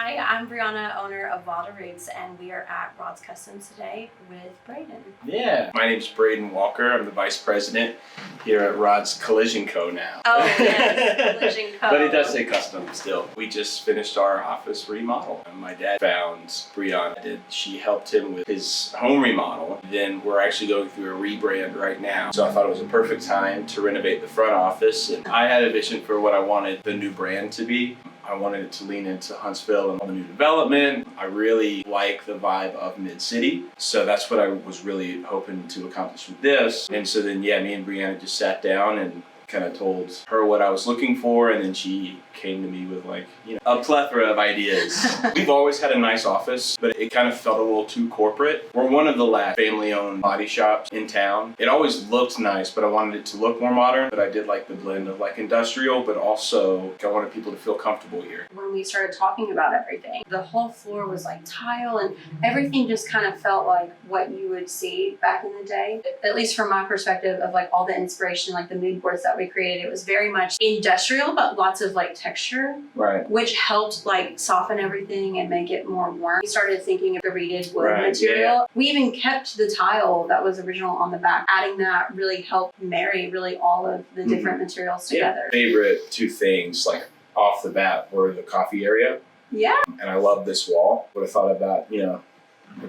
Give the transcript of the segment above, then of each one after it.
Hi, I'm Brianna, owner of Wilder Roots, and we are at Rod's Customs today with Braden. Yeah, my name's Braden Walker. I'm the vice president here at Rod's Collision Co. now. Oh, yes, Collision Co. But it does say custom still. We just finished our office remodel. And my dad found Brianna. She helped him with his home remodel. Then we're actually going through a rebrand right now. So I thought it was a perfect time to renovate the front office. And I had a vision for what I wanted the new brand to be. I wanted it to lean into Huntsville and all the new development. I really like the vibe of Mid-City. So that's what I was really hoping to accomplish with this. And so then, yeah, me and Brianna just sat down and kind of told her what I was looking for, and then she came to me with a plethora of ideas. We've always had a nice office, but it kind of felt a little too corporate. We're one of the last family-owned body shops in town. It always looked nice, but I wanted it to look more modern. But I did like the blend of industrial, but also I wanted people to feel comfortable here. When we started talking about everything, the whole floor was like tile, and everything just kind of felt like what you would see back in the day. At least from my perspective of all the inspiration, the mood boards that we created, it was very much industrial, but lots of texture, right? Which helped soften everything and make it more warm. We started thinking of the reeded wood material. Yeah. We even kept the tile that was original on the back. Adding that really helped marry really all of the different materials together. Favorite two things off the bat were the coffee area. Yeah. And I love this wall. Would have thought about a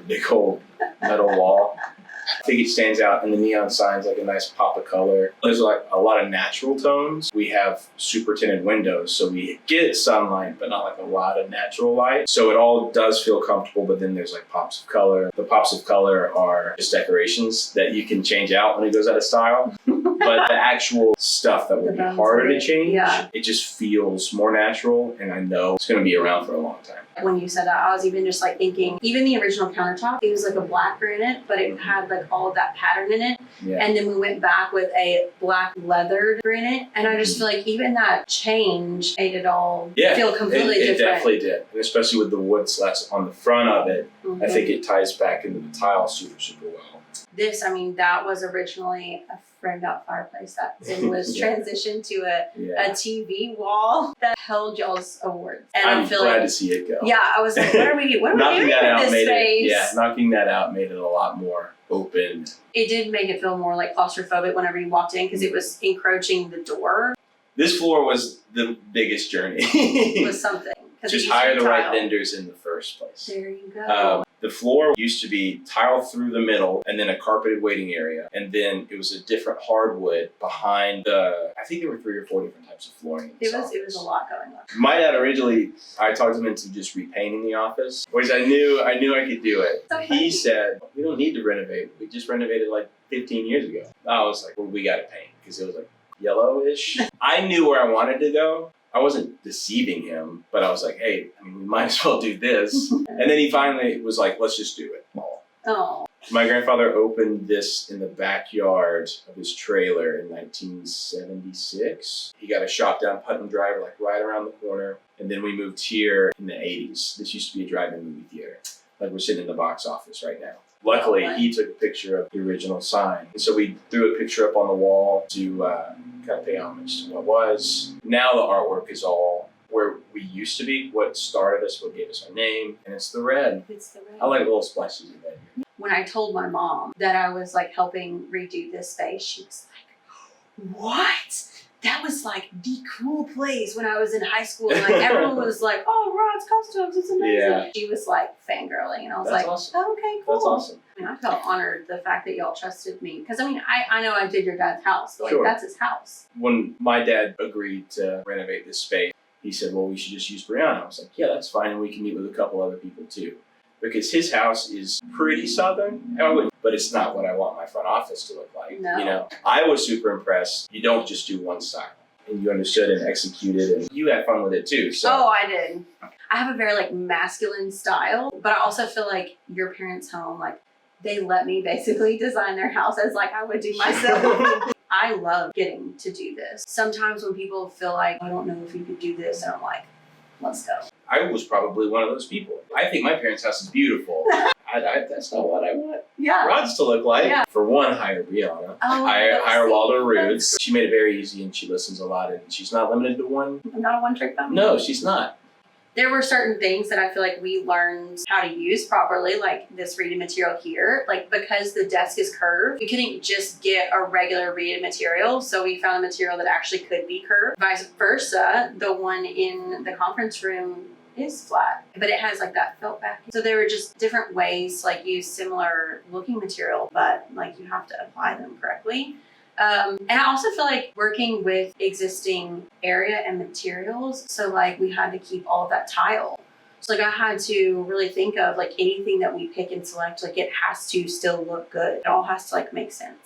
big old metal wall. I think it stands out, and the neon sign's a nice pop of color. There's a lot of natural tones. We have super tinted windows, so we get sunlight, but not a lot of natural light. So it all does feel comfortable, but then there's pops of color. The pops of color are just decorations that you can change out when it goes out of style. But the actual stuff that would be harder to change, it just feels more natural, and I know it's going to be around for a long time. When you said that, I was even just thinking, even the original countertop, it was a black granite, but it had all of that pattern in it. Yeah. And then we went back with a black leathered granite, and I just feel even that change made it all feel completely different. It definitely did, and especially with the wood slats on the front of it, I think it ties back into the tile super, super well. This, that was originally a framed-out fireplace that then was transitioned to a TV wall that held y'all's awards. And I'm glad to see it go. Yeah, I was like, what are we doing with this space? Knocking that out made it a lot more open. It did make it feel more claustrophobic whenever you walked in because it was encroaching the door. This floor was the biggest journey. It was something. Just hire the right vendors in the first place. There you go. The floor used to be tile through the middle and then a carpeted waiting area. And then it was a different hardwood behind I think there were 3 or 4 different types of flooring. It was a lot going on. My dad originally, I talked him into just repainting the office, which I knew I could do it. Okay. He said, we don't need to renovate. We just renovated 15 years ago. I was like, well, we got to paint because it was yellowish. I knew where I wanted to go. I wasn't deceiving him, but I was like, hey, we might as well do this. And then he finally was like, let's just do it all. Oh. My grandfather opened this in the backyard of his trailer in 1976. He got a shop down Putnam Drive, right around the corner. And then we moved here in the 80s. This used to be a drive-in movie theater. We're sitting in the box office right now. Luckily, he took a picture of the original sign. And so we threw a picture up on the wall to kind of pay homage to what was. Now the artwork is all where we used to be, what started us, what gave us our name, and it's the red. It's the red. I like little splashes of red here. When I told my mom that I was helping redo this space, she was like, what? That was the cool place when I was in high school. And everyone was like, oh, Rod's Customs, it's amazing. Yeah. She was fangirling, and I was awesome. Oh, okay, cool. That's awesome. I felt honored the fact that y'all trusted me. Because I know I did your dad's house, but Sure. That's his house. When my dad agreed to renovate this space, he said, well, we should just use Brianna. I was like, yeah, that's fine. And we can meet with a couple other people too. Because his house is pretty southern, but it's not what I want my front office to look like. No. I was super impressed. You don't just do one style. And you understood and executed, and you had fun with it too. So. Oh, I did. I have a very masculine style, but I also feel your parents' home, they let me basically design their house as I would do myself. I love getting to do this. Sometimes when people feel I don't know if you could do this, and I'm like, let's go. I was probably one of those people. I think my parents' house is beautiful. That's not what I want Rod's to look like. Yeah. For one, hire Brianna. Hire Wilder Roots. She made it very easy, and she listens a lot, and she's not limited to one. I'm not a one-trick pony. No, she's not. There were certain things that I feel like we learned how to use properly, like this reading material here. Like because the desk is curved, we couldn't just get a regular reading material. So we found a material that actually could be curved. Vice versa, the one in the conference room is flat, but it has like that felt backing. So there were just different ways to like use similar looking material, but like you have to apply them correctly. And I also feel like working with existing area and materials. So like we had to keep all of that tile. So like I had to really think of like anything that we pick and select, like it has to still look good. It all has to like make sense.